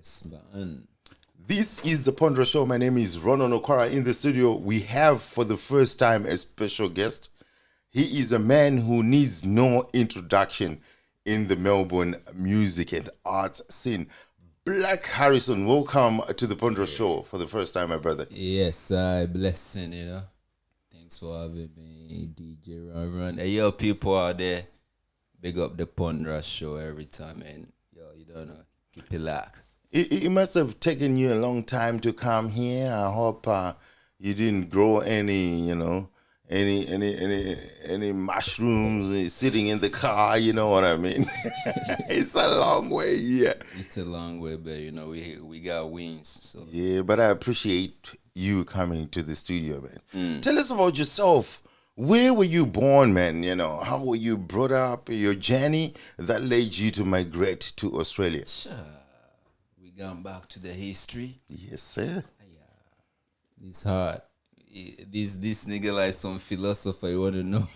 Yes, man. This is the Pondra Show. My name is RonRon Okara. In the studio, we have for the first time a special guest. He is a man who needs no introduction in the Melbourne music and arts scene. Blvk Harrison, welcome to the Pondra Show for the first time, my brother. Yes, I blessing, Thanks for having me, DJ RonRon. Hey, yo, people out there, big up the Pondra Show every time, and yo, you don't know, keep it locked. It must have taken you a long time to come here. I hope you didn't grow any, any mushrooms sitting in the car. You know what I mean? It's a long way, yeah. It's a long way, but we got wings, so Yeah, but I appreciate you coming to the studio, man. Tell us about yourself. Where were you born, man? How were you brought up? Your journey that led you to migrate to Australia. Sure. We gone back to the history. Yes, sir. It's hard. This nigga like some philosopher. You want to know?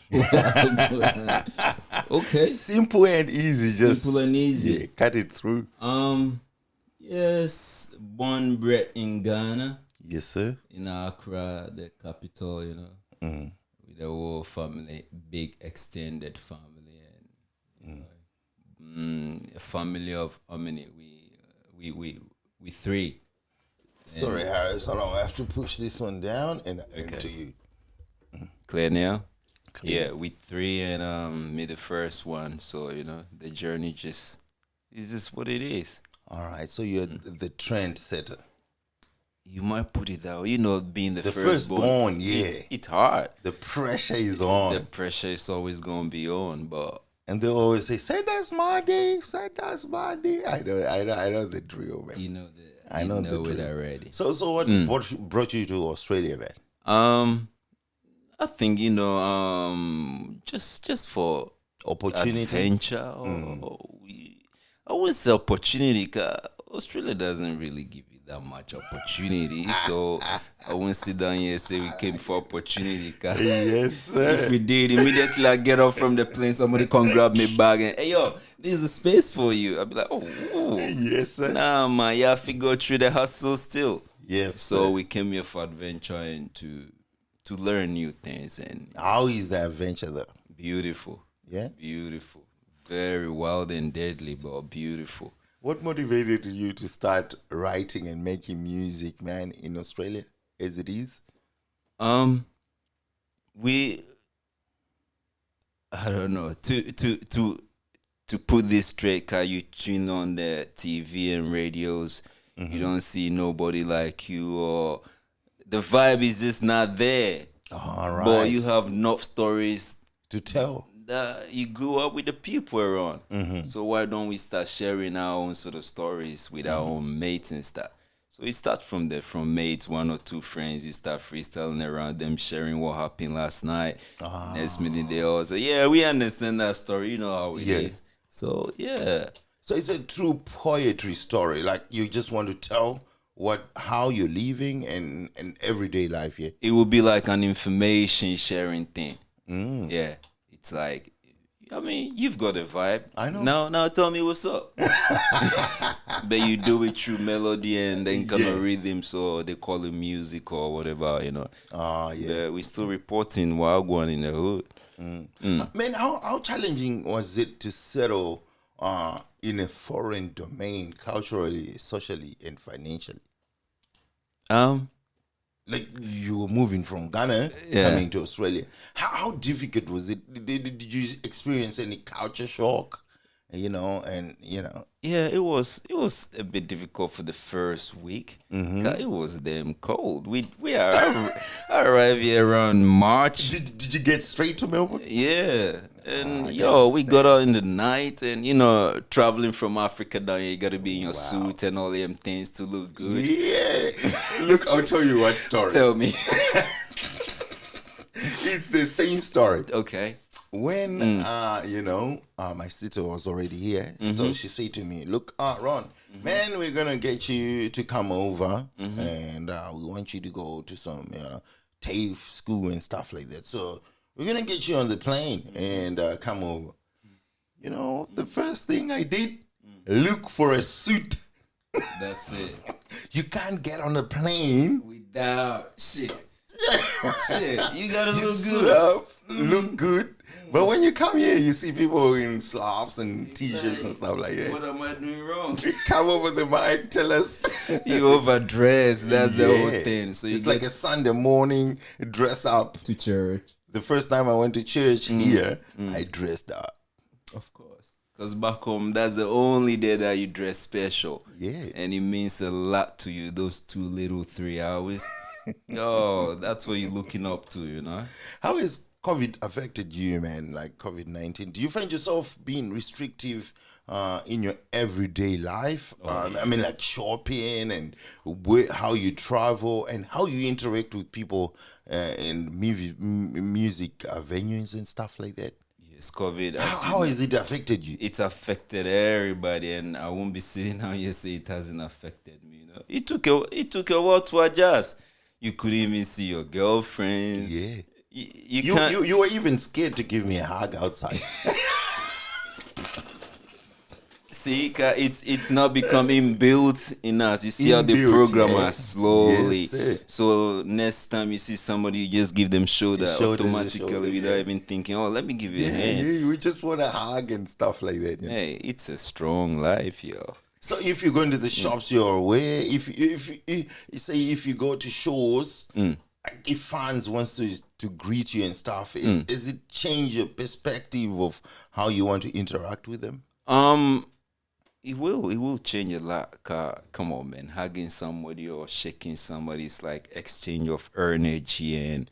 Okay. Simple and easy. Simple and easy. Yeah, cut it through. Yes. Born, bred in Ghana. Yes, sir. In Accra, the capital. With the whole family, big extended family, and a family of how many? We three. Sorry, Harris. Hold on. I have to push this one down and to you. Clear now? Clear. Yeah, we three and me the first one. So the journey is just what it is. All right. So you're the trendsetter. You might put it that way. Being the firstborn, yeah. It's hard. The pressure is on. The pressure is always gonna be on, but. And they always say, "Send us money, send us money." I know the drill, man. I know it already. So what brought you to Australia, man? I think just for Opportunity, adventure. I would say opportunity. Cause Australia doesn't really give you that much opportunity, so I won't sit down here and say we came for opportunity. Cause yes, sir. If we did, immediately I get off from the plane, somebody come grab me bag and, hey yo, there's a space for you. I'll be like, oh, yes, sir. Nah, man, you have to go through the hustle still. Yes, so sir. we came here for adventure and to learn new things. And how is the adventure though? Beautiful. Yeah, beautiful. Very wild and deadly, but beautiful. What motivated you to start writing and making music, man, in Australia as it is? I don't know, to put this straight, cause you tune on the TV and radios, you don't see nobody like you, or the vibe is just not there. All right. But you have enough stories to tell. That you grew up with the people around. So why don't we start sharing our own sort of stories with our own mates and stuff? So it starts from there, from mates, one or two friends. You start freestyling around them, sharing what happened last night. Next minute they all say, yeah, we understand that story. You know how it is. So yeah. So it's a true poetry story. Like you just want to tell how you're living and everyday life here. It would be like an information sharing thing. Yeah. It's like, you've got a vibe. I know. Now tell me what's up. But you do it through melody and then kind of rhythm, so they call it music or whatever, yeah. We're still reporting wild one in the hood. Man, how challenging was it to settle in a foreign domain, culturally, socially, and financially? Like you were moving from Ghana coming to Australia. How difficult was it? Did you experience any culture shock? Yeah, it was a bit difficult for the first week. 'Cause it was damn cold. I arrived here around March. Did you get straight to Melbourne? Yeah. And we got out in the night, and traveling from Africa down here, you gotta be in your suit and all them things to look good. Yeah. Look, I'll tell you one story. Tell me. It's the same story. Okay. When my sister was already here, so she said to me, "Look, Ron, man, we're gonna get you to come over, and we want you to go to some TAFE school and stuff like that. So we're gonna get you on the plane and come over." The first thing I did, look for a suit That's it. You can't get on a plane Without shit. Shit, you gotta you look suit good. up, look good. But when you come here, you see people in slops and t-shirts and stuff like that. What am I doing wrong? Come over the mic, tell us. You overdress. That's the whole Yeah. thing. So It's like a Sunday morning, dress up. to church. The first time I went to church here, I dressed up. Of course. Because back home, that's the only day that you dress special. Yeah. And it means a lot to you, those 3 hours. Yo, that's what you're looking up to, you know? How has COVID affected you, man? Like COVID-19, do you find yourself being restrictive in your everyday life? I mean, like shopping and how you travel and how you interact with people in music venues and stuff like that. Yes, COVID. How has it affected you? It's affected everybody, and I won't be sitting out here say it hasn't affected me. You know, it took a while to adjust. You couldn't even see your girlfriend. Yeah. You can't. You were even scared to give me a hug outside. See, it's not becoming built in us. You see how the Inbuilt, program yeah. us slowly. Yes, sir. So next time you see somebody, you just give them shoulder Shoulder to automatically shoulder, without yeah. even thinking, oh, let me give you a Yeah, hand. we just want a hug and stuff like that. You know? Hey, it's a strong life, yo. So if you go into the shops, you're aware. If you go to shows, if fans wants to greet you and stuff, does it change your perspective of how you want to interact with them? It will change a lot. Come on, man, hugging somebody or shaking somebody is like exchange of energy and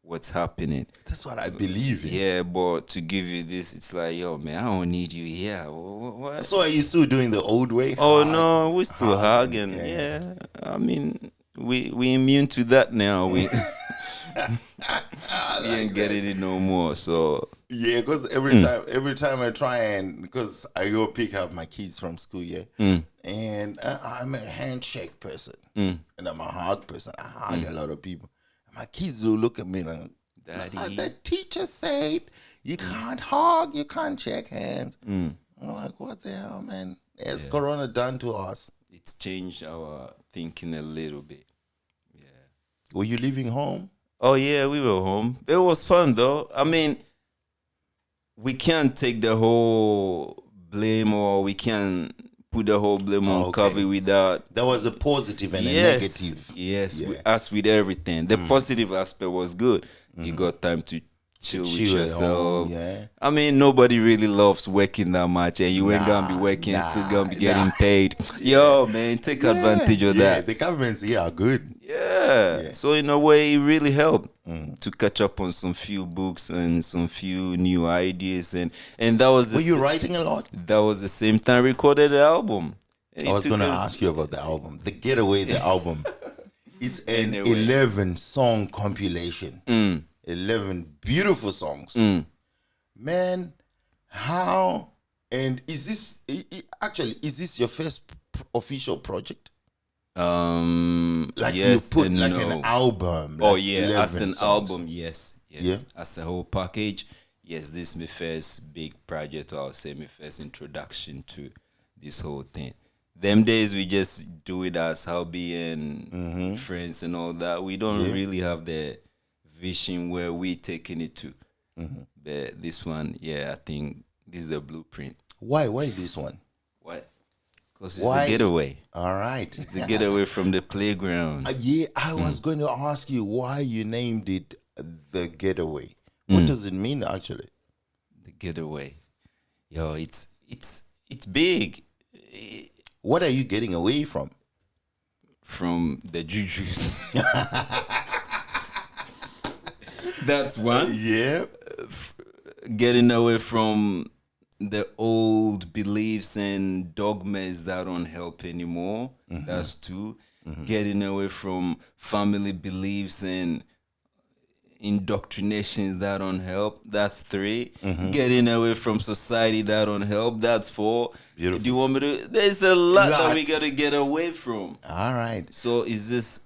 what's happening. That's what I believe in. Yeah, but to give you this, it's like, yo, man, I don't need you here. What? So are you still doing the old way? Oh Hug, no, we're still hug, hugging. Yeah, I mean, we immune to that now. We ain't getting it no more. So yeah, because every time I try and because I go pick up my kids from school, yeah, and I'm a handshake person and I'm a hug person. I hug a lot of people. My kids will look at me like, Daddy. the teacher said you can't hug, you can't shake hands. I'm like, what the hell, man? Has Corona done to us? it's changed our thinking a little bit. Yeah. Were you leaving home? Oh yeah, we were home. It was fun though. I mean, we can't take the whole blame, or we can't put the whole blame on Okay. COVID without. There was a positive and a negative. Yes, Yeah. as with everything. The positive aspect was good. You got time to chill with Chill at yourself. home, yeah. I mean, nobody really loves working that much, and you ain't gonna be working, still gonna be getting paid. Yo, man, take advantage of that. The governments here are good. Yeah. So in a way, it really helped to catch up on some few books and some few new ideas, and that was Were you writing a lot? that was the same time I recorded the album. And I it was took going to us- ask you about the album. The Getaway, the album. It's an Anyway. 11-song compilation. 11 beautiful songs. Man, how... And is this... Actually, is this your first official project? Like yes you put and like no. an album. Oh like yeah, 11 as an songs. album, yes. Yeah? As a whole package, yes. This is my first big project, or I'll say my first introduction to this whole thing. Them days we just do it as hobby and friends and all that. We don't really have the vision where we taking it to. But this one, yeah, I think this is a blueprint. Why this one? What? Because it's Why? a getaway. All right. It's a getaway from the playground. Yeah, I was going to ask you why you named it The Getaway. What does it mean, actually? The getaway. Yo, it's big. What are you getting away from? From the jujus. That's one. Yeah. Getting away from the old beliefs and dogmas that don't help anymore. That's two. Getting away from family beliefs and indoctrinations that don't help. That's three. Getting away from society that don't help. That's four. Beautiful. Do you want me to? There's a lot that we Lots. gotta get away from. All right. So is this?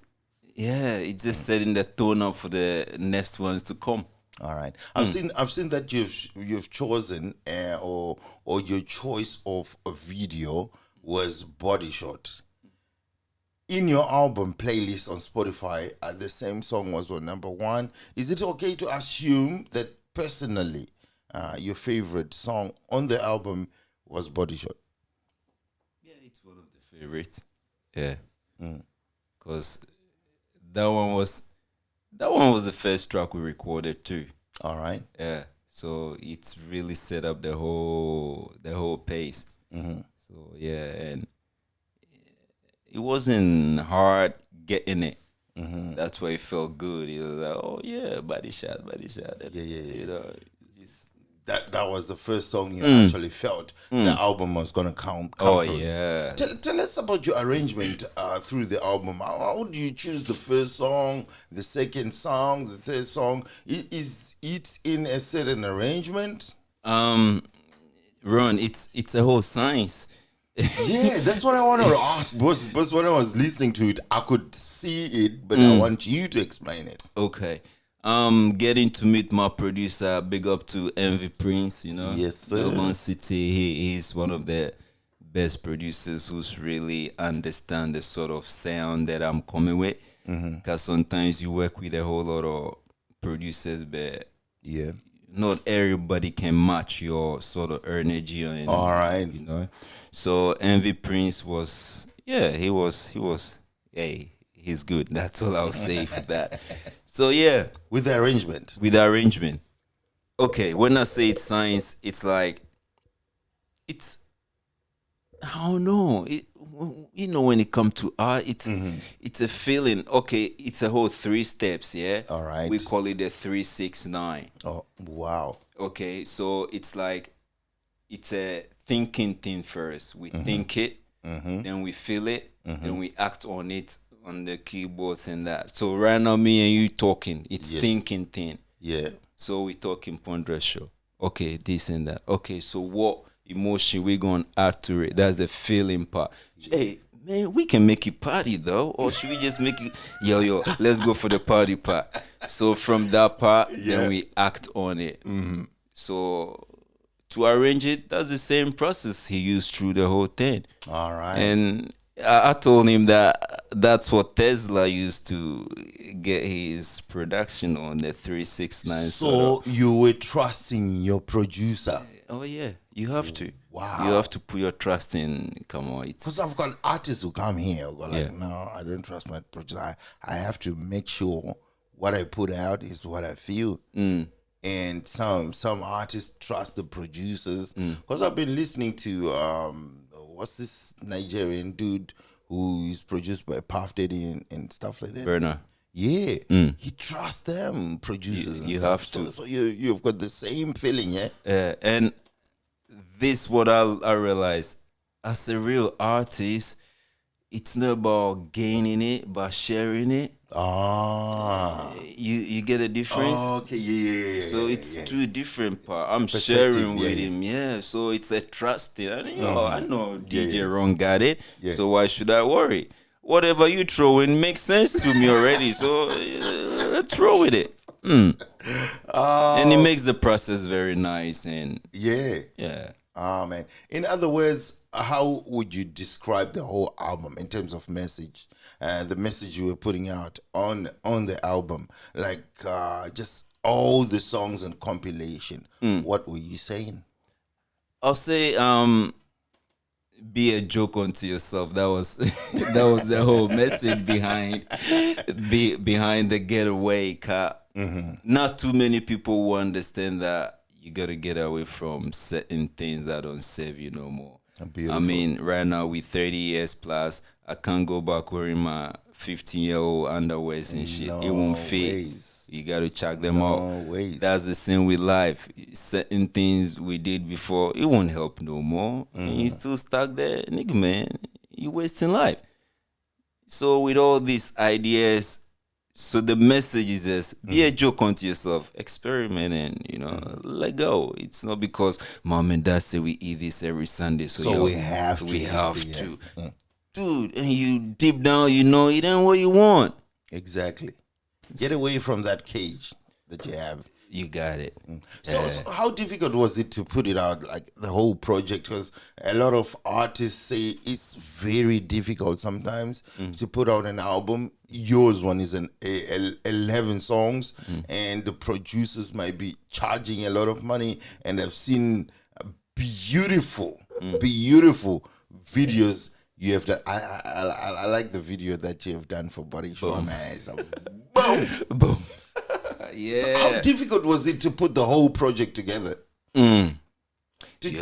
Yeah, it's just setting the tone up for the next ones to come. All right. I've seen that you've chosen or your choice of a video was Body Shot. in your album playlist on Spotify, the same song was on number 1. Is it okay to assume that personally, your favorite song on the album was Body Shot? Yeah, it's one of the favorites. Yeah, because that one was the first track we recorded too. All right. Yeah, so it's really set up the whole pace. So yeah, and it wasn't hard getting it. That's why it felt good. It was like, oh yeah, body shot. Yeah. You know, just, That was the first song you actually felt the album was gonna come oh from. yeah. Tell us about your arrangement through the album. How do you choose the first song, the second song, the third song? Is it in a certain arrangement? Ron, it's a whole science. Yeah, that's what I wanted to ask. But when I was listening to it, I could see it, but I want you to explain it. Okay. Getting to meet my producer, big up to Envy Prince, you know. Yes, sir. Melbourne City, he's one of the best producers who's really understand the sort of sound that I'm coming with. Because sometimes you work with a whole lot of producers, but Yeah. not everybody can match your sort of energy and All right. you know. So Envy Prince was hey, he's good. That's all I'll say for that. So yeah, With the arrangement. with the arrangement. Okay, when I say it's science, it's like it's I don't know. When it comes to art, it's a feeling. Okay, it's a whole 3 steps. Yeah. All right. We call it the 3-6-9. Oh, wow. Okay, so it's like it's a thinking thing first. We think it, then we feel it, then we act on it on the keyboards and that. So right now, me and you talking, it's Yes. thinking thing. Yeah. So we talking Pondra show. Okay, this and that. Okay, so what emotion we gonna add to it? That's the feeling part. Hey, man, we can make it party though, or should we just make it? Yo, let's go for the party part. So from that part, then we act on it. So to arrange it, that's the same process he used through the whole thing. All right. And I told him that that's what Tesla used to get his production on the 369. So you were trusting your producer. Oh yeah, you have to. Wow. You have to put your trust in. Come on, it's Because I've got artists who come here who go like, Yeah. no, I don't trust my producer. I have to make sure what I put out is what I feel. And some artists trust the producers. Because I've been listening to what's this Nigerian dude who is produced by Puff Daddy and stuff like that. burner. Yeah, he trusts them producers. and You stuff. have to. So you've got the same feeling, yeah. And this what I realized as a real artist, it's not about gaining it, but sharing it. Ah. You get a difference. Okay, yeah. So it's two different part. I'm Perspective, sharing with yeah. him, yeah. So it's a trust thing. I know DJ Ron got it. Yeah. So why should I worry? Whatever you throw in makes sense to me already. So let's throw with it. And it makes the process very nice and Yeah. yeah. Ah, man. In other words, how would you describe the whole album in terms of message? The message you were putting out on the album, like just all the songs and compilation. What were you saying? I'll say be a joke unto yourself. That was that was the whole message behind the Getaway car. Not too many people will understand that you gotta get away from certain things that don't serve you no more. Beautiful. I mean, right now we 30 years plus. I can't go back wearing my 15-year-old underwears and shit. It won't fit. ways. You gotta check them out. ways. That's the same with life. Certain things we did before, it won't help no more. And you still stuck there, nigga, man. You wasting life. So with all these ideas, so the message is this: be a joke unto yourself, experiment, and let go. It's not because mom and dad say we eat this every Sunday, so yo, we have to. we have yeah. to, dude. And you deep down, it ain't what you want. Exactly. Get away from that cage that you have. You got it. So how difficult was it to put it out, like the whole project? Because a lot of artists say it's very difficult sometimes to put out an album. Yours one is 11 songs, and the producers might be charging a lot of money. And I've seen beautiful, beautiful videos you have done. I like the video that you have done for Body Show, man. It's a boom, Boom. Yeah. So how difficult was it to put the whole project together? To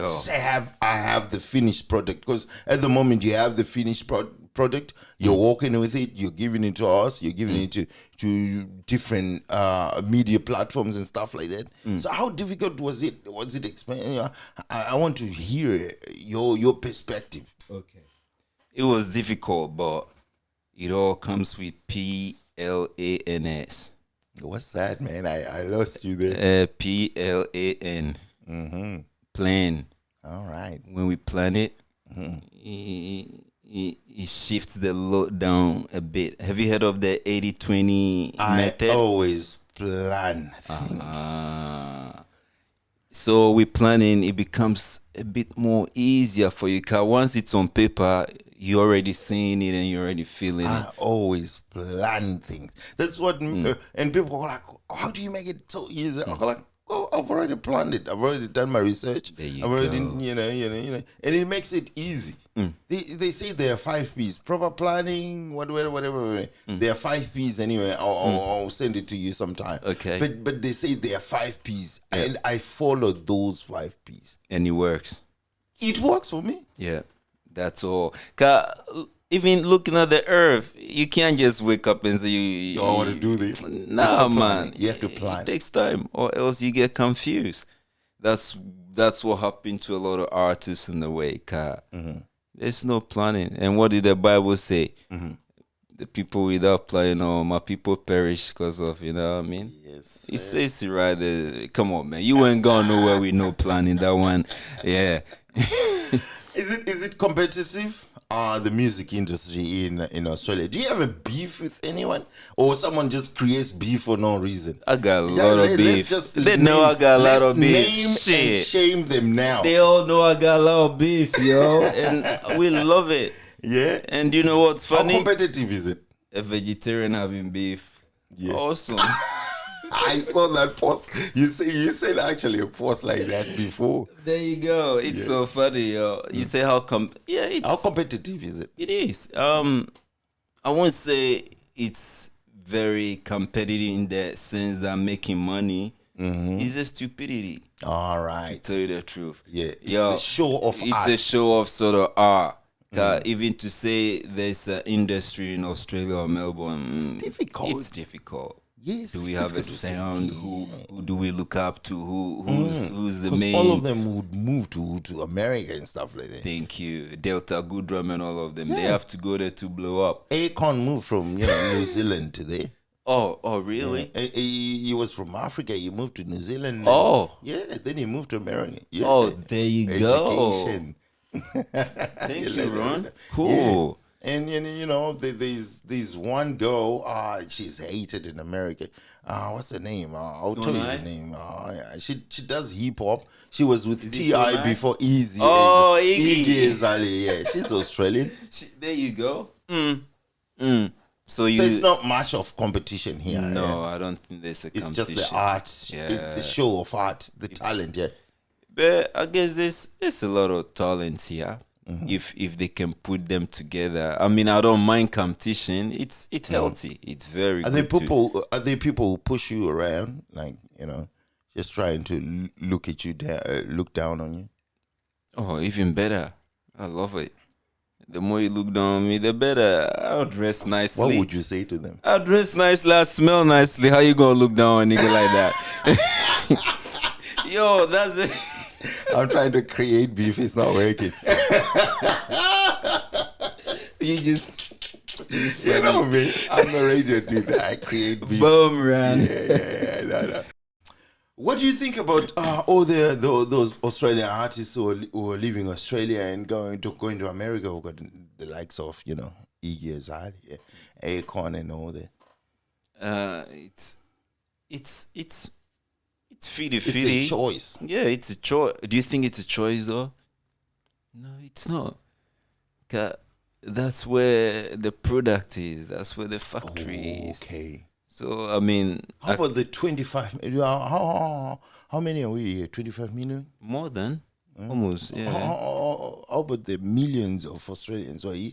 say I have the finished product, because at the moment you have the finished product, you're walking with it, you're giving it to us, you're giving it to different media platforms and stuff like that. So how difficult was it? Was it expensive? I want to hear your perspective. Okay. It was difficult, but it all comes with PLANS. What's that, man? I lost you there. PLAN. Plan. All right. When we plan it, it shifts the load down a bit. Have you heard of the 80-20 method? I always plan things. So with planning, it becomes a bit more easier for you. Because once it's on paper, you're already seeing it and you're already feeling it. I always plan things. That's what, and people are like, how do you make it so easy? I'm like, oh, I've already planned it. I've already done my research. I've already, you know, and it makes it easy. They say there are 5 P's: proper planning, whatever. There are 5 P's anyway. I'll send it to you sometime. Okay. But they say there are 5 P's, and I follow those 5 P's, and it works. It works for me. Yeah, that's all. 'Cause even looking at the earth, you can't just wake up and say you I want to do this. Nah, man. You have to plan. It takes time, or else you get confused. That's what happened to a lot of artists in the way. 'Cause there's no planning. And what did the Bible say? The people without planning, my people perish because of, you know what I mean? Yes. It says it right there. Come on, man. You ain't going nowhere with no planning. That one, yeah. Is it competitive? The music industry in Australia. Do you have a beef with anyone, or someone just creates beef for no reason? I got a lot of beef. They know I got a lot of beef. Name and shame them now. They all know I got a lot of beef, yo, and we love it. Yeah. And you know what's funny? How competitive is it? A vegetarian having beef. Yeah. Awesome. I saw that post. You said actually a post like that before. There you go. It's so funny, yo. You say how how competitive is it? It is. I won't say it's very competitive in the sense that making money is a stupidity. All right. To tell you the truth. Yeah. It's a show of art. It's a show of sort of art. Even to say there's an industry in Australia or Melbourne, it's difficult. It's difficult. Yes. Do we have a sound? Who do we look up to? Who's the main? All of them would move to America and stuff like that. Thank you, Delta Goodrum and all of them. They have to go there to blow up. Akon moved from New Zealand to there. Oh, really? Yeah. He was from Africa. He moved to New Zealand. Then he moved to America. Yeah. Oh, there you Education. go. Thank you, Ron. Cool. Yeah. And you know, there's one girl. She's hated in America. What's her name? I'll tell you the name. She does hip hop. She was with T.I. before Easy. Oh, Iggy Azalea. Yeah, she's Australian. There you go. So it's not much of competition here. No, I don't think there's a competition. It's just the art, the show of art, the talent. Yeah. But I guess there's a lot of talents here. If they can put them together. I mean, I don't mind competition. It's healthy. It's very good. Are there people who push you around, like, you know, just trying to look at you, look down on you? Oh, even better. I love it. The more you look down on me, the better. I'll dress nicely. What would you say to them? I'll dress nicely. I smell nicely. How you gonna look down on a nigga like that? Yo, that's it. I'm trying to create beef. It's not working. You know me. I'm the radio dude. I create beef. Boom, man. Yeah. No. What do you think about all those Australian artists who are leaving Australia and going to America? We've got the likes of, you know, Iggy Azalea, Akon, and all that. It's fitty. It's a choice. Yeah, it's a choice. Do you think it's a choice though? No, it's not. That's where the product is. That's where the factory is. Okay. So I mean, how about the 25? How many are we here? 25 million? More than almost. Yeah. How about the millions of Australians who are here?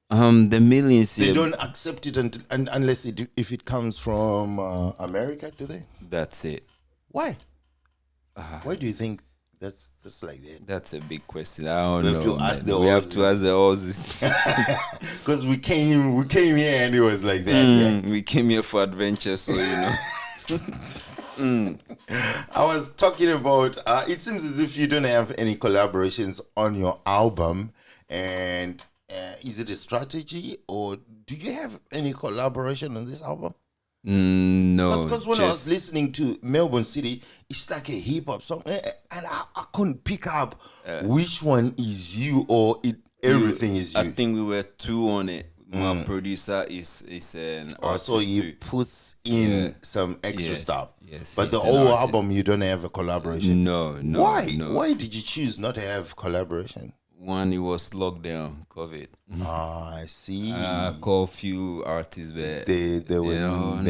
The millions. They don't accept it unless if it comes from America, do they? That's it. Why? Why do you think that's like that? That's a big question. I don't know. We have to ask the Aussies. Because we came here and it was like that. We came here for adventure, so I was talking about. It seems as if you don't have any collaborations on your album, and is it a strategy or do you have any collaboration on this album? No. Because when I was listening to Melbourne City, it's like a hip hop song, and I couldn't pick up which one is you or everything is you. I think we were two on it. My producer is an artist. So he puts in some extra stuff. Yes. But the whole album, you don't have a collaboration. No. Why? No. Why did you choose not to have collaboration? One, it was lockdown, COVID. I see. I called few artists, but they were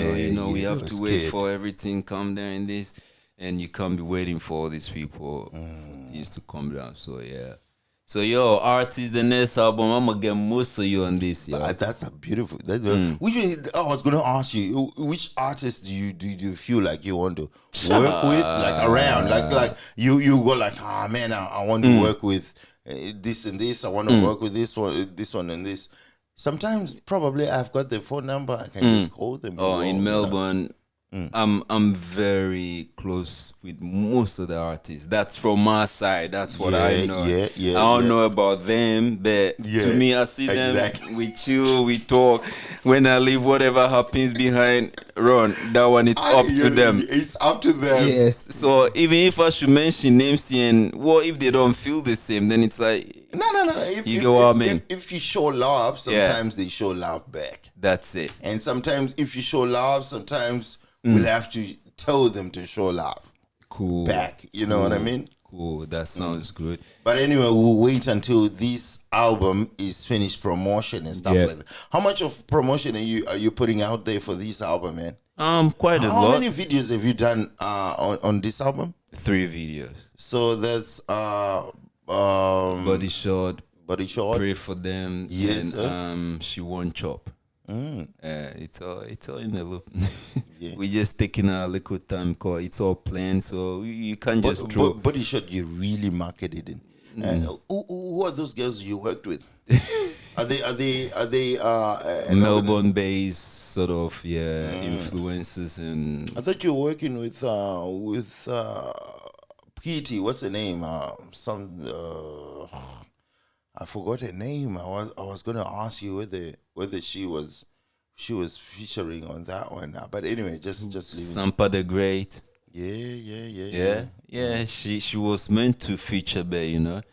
we have to wait for everything come down in this, and you can't be waiting for all these people used to come down. So yeah. So yo, artist, the next album, I'm gonna get most of you on this. Yo. That's a beautiful. Which I was gonna ask you, which artist do you feel like you want to work with, like around, like you go like, man, I want to work with this and this. I want to work with this one and this. Sometimes probably I've got their phone number. I can just call them. In Melbourne. I'm very close with most of the artists. That's from my side. That's what I know. I don't know about them, but to me, I see them. We chill, we talk. When I leave, whatever happens behind Ron, that one it's up to them. It's up to them. Yes. So even if I should mention names and if they don't feel the same, then it's like no. You get what I mean? If you show love, sometimes they show love back. That's it. And sometimes if you show love, sometimes we'll have to tell them to show love back. You know what I mean? Cool. That sounds good. But anyway, we'll wait until this album is finished, promotion and stuff like that. How much of promotion are you putting out there for this album, man? Quite a lot. How many videos have you done on this album? 3 videos. So that's Body Shot. Pray for them. Yes. And She Won't Chop. It's all in the loop. We just taking our little time because it's all planned, so you can't just throw. Body Shot, you really marketed it. Who are those girls you worked with? Are they Melbourne-based sort of influencers? And I thought you were working with Petey. What's her name? I forgot her name. I was gonna ask you whether she was featuring on that one. But anyway, just leave Sampa the Great. Yeah. She was meant to feature, but the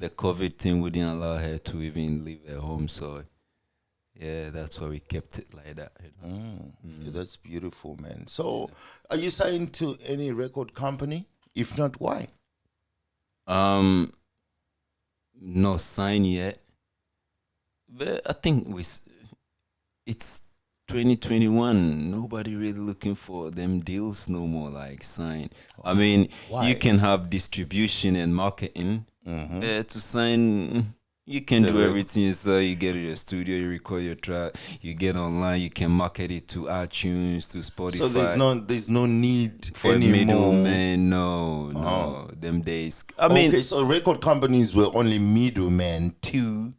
COVID thing wouldn't allow her to even leave her home. So yeah, that's why we kept it like that. Yeah, that's beautiful, man. So, are you signed to any record company? If not, why? No sign yet, but I think it's 2021. Nobody really looking for them deals no more, like sign. I mean, you can have distribution and marketing. To sign, you can do everything. So you get in your studio, you record your track, you get online, you can market it to iTunes, to Spotify. So there's no need for anymore. Middleman. No, them days. I mean, so record companies were only middlemen to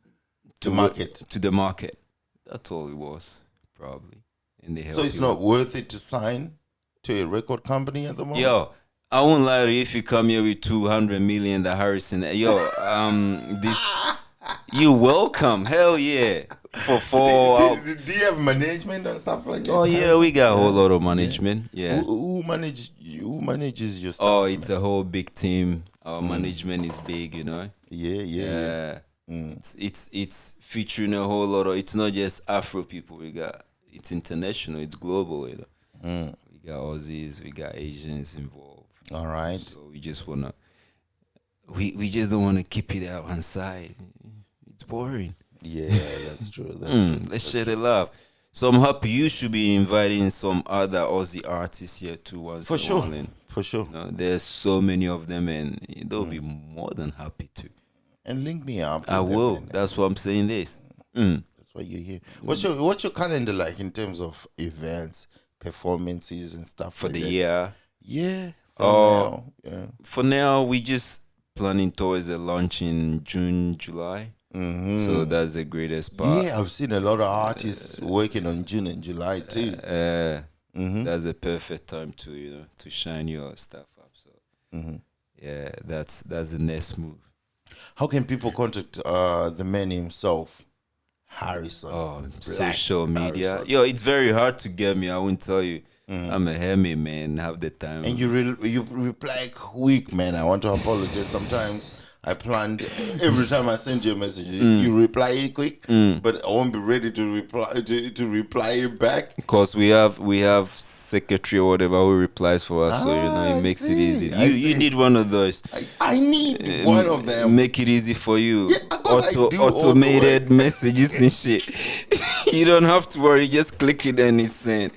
market to the market. That's all it was, probably. And they so it's not worth it to sign to a record company at the moment. Yo, I won't lie to you. If you come here with 200 million, the Harrison, you welcome. Hell yeah. For 4. Do you have management and stuff like that? Oh yeah, we got a whole lot of management. Yeah. Who manages your stuff? Oh, it's a whole big team. Our management is big, Yeah. It's featuring a whole lot of. It's not just Afro people. It's international. It's global. We got Aussies, we got Asians involved. All right. So we just wanna, we just don't wanna keep it at one side. It's boring. Yeah, that's true. That's true. Let's share the love. So I'm happy you should be inviting some other Aussie artists here too. Once For in a sure. while, and, For sure. you know, there's so many of them, and they'll be more than happy to. And link me up. I with them, will. man. That's why I'm saying this. That's why you're here. What's your calendar like in terms of events, performances, and stuff For like the that? year, Yeah. Oh. Yeah. for now, we just planning towards a launch in June, July. So that's the greatest part. Yeah, I've seen a lot of artists working on June and July too. That's the perfect time to to shine your stuff up. So yeah, that's the next move. How can people contact the man himself, Harrison? Oh, Black social media. Harrison. Yo, it's very hard to get me. I won't tell you. I'm a hermit, man. Have the time. And you reply quick, man. I want to apologize. Sometimes I planned every time I send you a message, you reply it quick, but I won't be ready to reply it back. Because we have secretary or whatever who replies for us, so it makes it easy. You need one of those. I need one of them. Make it easy for you. Yeah, 'cause I do all the Automated work. messages and shit. You don't have to worry. Just click it and it's sent.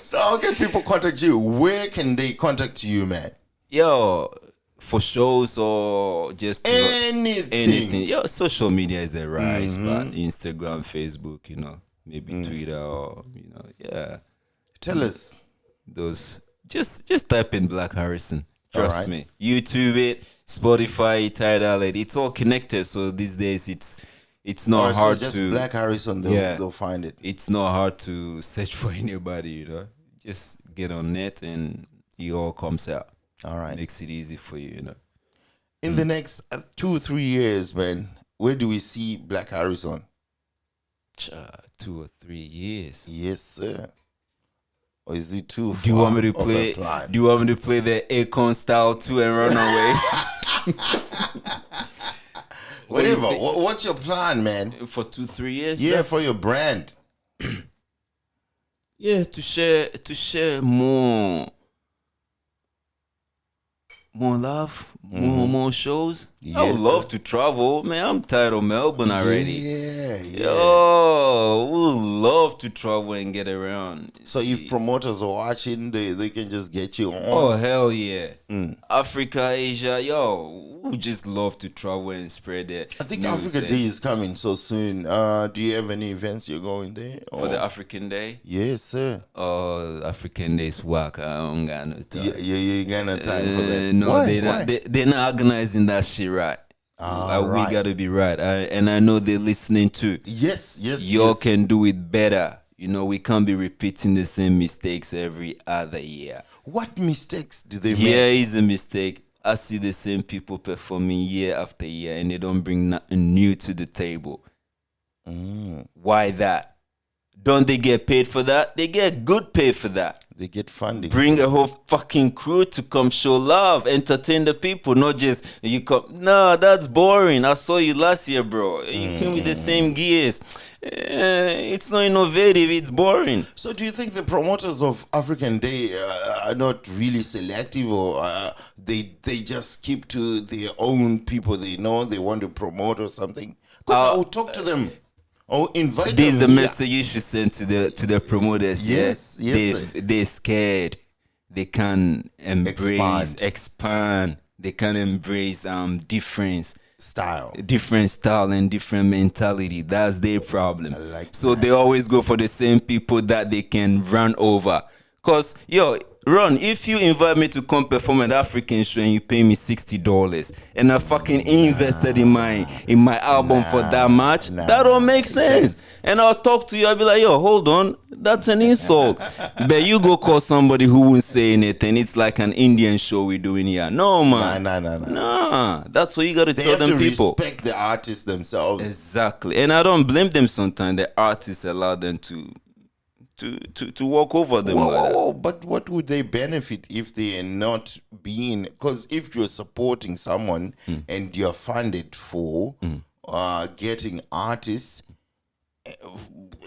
So how can people contact you? Where can they contact you, man? Yo, for shows or just anything. Yo, social media is the right spot. Instagram, Facebook, maybe Twitter or yeah. Tell us. Those just type in Blvk Harrison. Trust Alright. me. YouTube it, Spotify, Tidal it. It's all connected. So these days it's not Or so hard just to Blvk Harrison, they'll find it. It's not hard to search for anybody, Just get on net and it all comes out. All right. Makes it easy for you, In the next 2 or 3 years, man, where do we see Blvk Harrison? 2 or 3 years. Yes, sir. Or is it too far? Do you want me to of a play? plan? Do you want me to play the Akon style too and run away? Whatever. What's your plan, man? For 2-3 years? Yeah, for your brand. Yeah, to share more love, more shows. I would Yes, love to travel, man. I'm tired of Melbourne already. Yeah. Yo, we would love to travel and get around. So if promoters are watching, they can just get you on. Oh hell yeah, Africa, Asia, yo, we would just love to travel and spread that. I think news Africa and- Day is coming so soon. Do you have any events you're going there? for the African Day. Yes, sir. Oh, African Day is whack. I don't got no time. You got no time for that. No, Why? they're not organizing that shit right. Right. We gotta be right, and I know they're listening too. Yes. Y'all can do it better. We can't be repeating the same mistakes every other year. What mistakes do they Here make? is a mistake. I see the same people performing year after year, and they don't bring nothing new to the table. Why that? Don't they get paid for that? They get good pay for that. They get funding. Bring a whole fucking crew to come show love, entertain the people, not just you come. No, that's boring. I saw you last year, bro. You came with the same gears. It's not innovative. It's boring. So do you think the promoters of African Day are not really selective, or they just keep to their own people they know they want to promote or something? Because I will talk to them. Oh, invite This is the them. message you should send to the promoters. Yes, yes, sir. They're scared. They can expand. They can embrace difference, different style and different mentality. That's their problem. So they always go for the same people that they can run over. Cause Ron, if you invite me to come perform at African show and you pay me $60 and I fucking invested in my album for that much, that don't make sense. And I'll talk to you, I'll be like, yo, hold on, that's an insult. But you go call somebody who won't say anything. It's like an Indian show we're doing here. No, man. Nah, that's what you gotta tell them people. They respect the artists themselves. Exactly. And I don't blame them sometimes. The artists allow them to walk over them. But what would they benefit if they are not being? Because if you're supporting someone and you're funded for getting artists,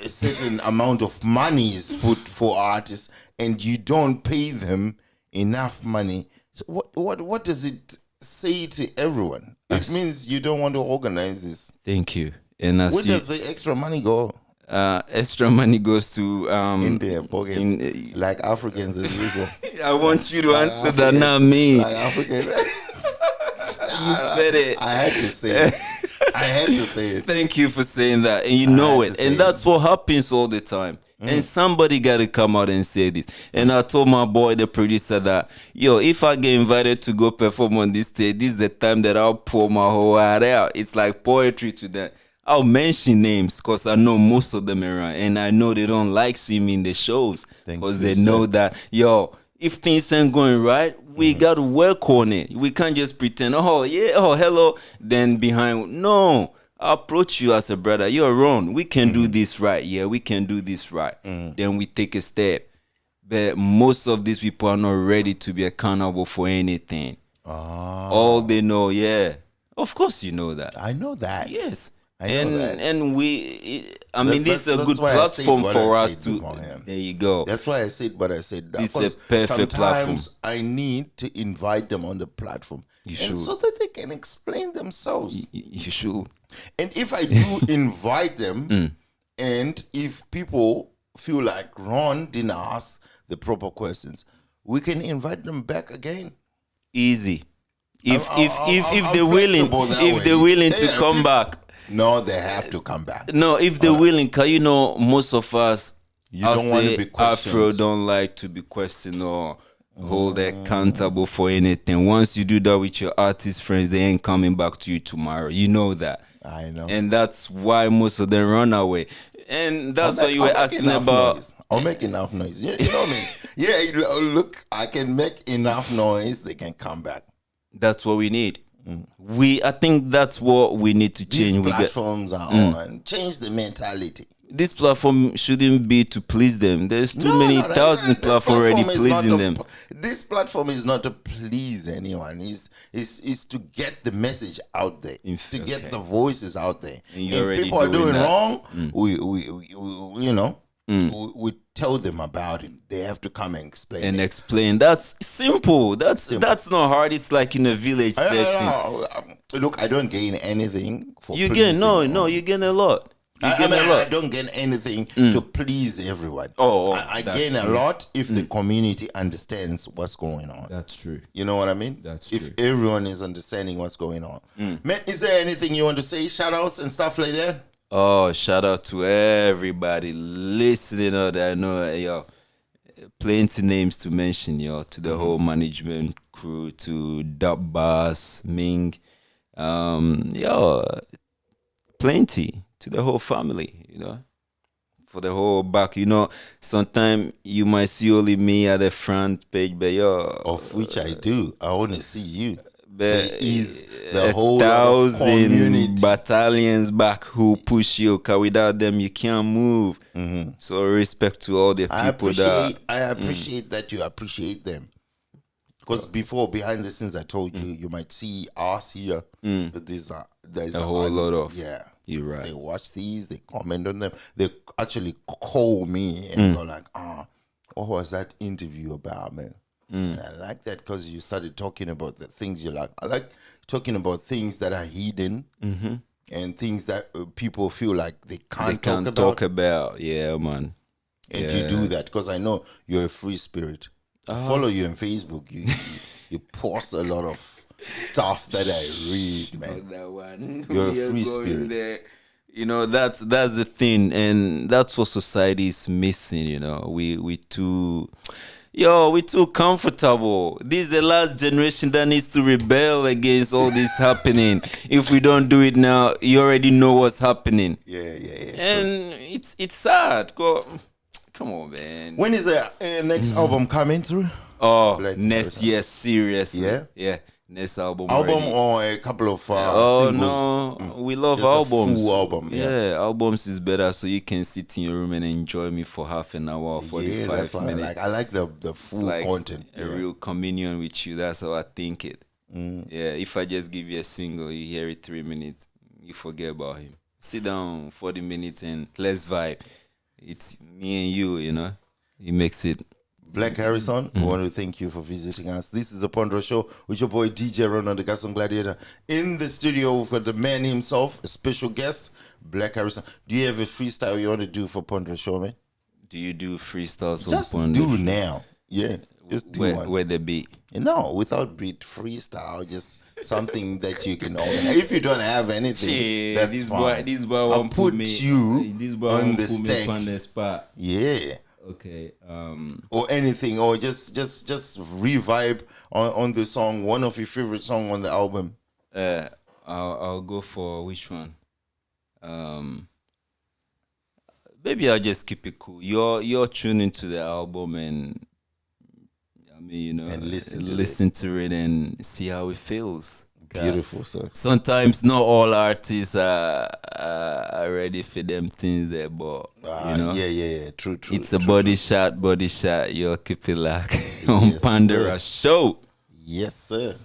a certain amount of money is put for artists, and you don't pay them enough money. So what does it say to everyone? It means you don't want to organize this. Thank you. And where does the extra money go? Extra money goes to in their pockets, like Africans as usual. I want you to answer that, not me. Like Africans. You said it. I had to say it. I had to say it. Thank you for saying that. And you know it. And that's what happens all the time. And somebody got to come out and say this. And I told my boy, the producer, that, yo, if I get invited to go perform on this stage, this is the time that I'll pour my whole heart out. It's like poetry to them. I'll mention names because I know most of them around. And I know they don't like seeing me in the shows because they know that, yo, if things ain't going right, we got to work on it. We can't just pretend, oh, yeah, oh, hello, then behind. No, I approach you as a brother. You're wrong. We can do this right. Yeah, we can do this right. Then we take a step. But most of these people are not ready to be accountable for anything. All they know, yeah. Of course you know that. I know that. Yes. I know that. And this is a good platform for us to. There you go. That's why I said what I said. This is a perfect platform. I need to invite them on the platform. You should. So that they can explain themselves. You should. And if I do invite them, and if people feel like Ron didn't ask the proper questions, we can invite them back again. Easy. If they're willing to come back. No, they have to come back. No, if they're willing, cause you know most of us, don't want to be questioned. Afro don't like to be questioned or hold accountable for anything. Once you do that with your artist friends, they ain't coming back to you tomorrow. You know that. I know. And that's why most of them run away. And that's what you were asking about. Noise. I'll make enough noise. You know what I mean? Yeah, look, I can make enough noise. They can come back. That's what we need. I think that's what we need to change. These platforms are on. Change the mentality. This platform shouldn't be to please them. There's too many thousand platforms already pleasing them. This platform is not to please anyone. It's to get the message out there. To get the voices out there. If people are doing wrong, we tell them about it. They have to come and explain. And explain. That's simple. That's not hard. It's like in a village setting. Look, I don't gain anything for you gain you gain a lot. I don't gain anything to please everyone. I gain a lot if the community understands what's going on. That's true. You know what I mean? That's true. If everyone is understanding what's going on. Man, is there anything you want to say? Shout outs and stuff like that? Oh, shout out to everybody listening out there. I know, yo, plenty names to mention, yo, to the whole management crew, to Dub Bass, Ming, plenty, to the whole family, you know, for the whole back. You know, sometimes you might see only me at the front page, but yo. Of which I do. I want to see you. There is the whole 1,000 battalions back who push you, because without them you can't move. So respect to all the people I appreciate that you appreciate them. Because before, behind the scenes, I told you, you might see us here, but there's a whole lot of. Yeah. You're right. They watch these, they comment on them. They actually call me and go like, what was that interview about, man? And I like that because you started talking about the things you like. I like talking about things that are hidden and things that people feel like they can't talk about. Yeah, man. And you do that because I know you're a free spirit. I follow you on Facebook. You post a lot of stuff that I read, man. That one. You're a free spirit. There. You know, that's the thing, and that's what society is missing. You know, we too comfortable. This is the last generation that needs to rebel against all this happening. If we don't do it now, you already know what's happening. Yeah. And it's sad. Come on, man. When is the next album coming through? Oh, next year, seriously. Yeah. Next album already. Or a couple of singles? No, we love albums. A full album. Yeah, albums is better, so you can sit in your room and enjoy me for half an hour or 45 that's what minutes. I like the full content. A real communion with you. That's how I think it. Yeah, if I just give you a single, you hear it 3 minutes, you forget about him. Sit down 40 minutes and let's vibe. it's me and you, you know. It makes it. Blvk Harrison, we want to thank you for visiting us. This is the Pondra Show with your boy DJ RonRon, the Gaston Gladiator. In the studio, we've got the man himself, a special guest, Blvk Harrison. Do you have a freestyle you want to do for Pondra Show, man? Do you do freestyles Just on Pondra do Show? now. Yeah, just do one. Where the beat? No, without beat, freestyle, just something that you can organize. If you don't have anything, that's this fine. This boy I'll won't put me, you this boy on won't the put stack. me on the spot. Yeah. Okay. Or anything, or just revibe on the song, one of your favorite song on the album. I'll go for which one? Maybe I'll just keep it cool. You're tuning to the album and I mean, you know, And listen to it and see how it feels. Beautiful, sir. Sometimes not all artists are ready for them things there, but you know, yeah, true. It's a true, body shot. You'll keep it like on Pandora Show. Yes, sir.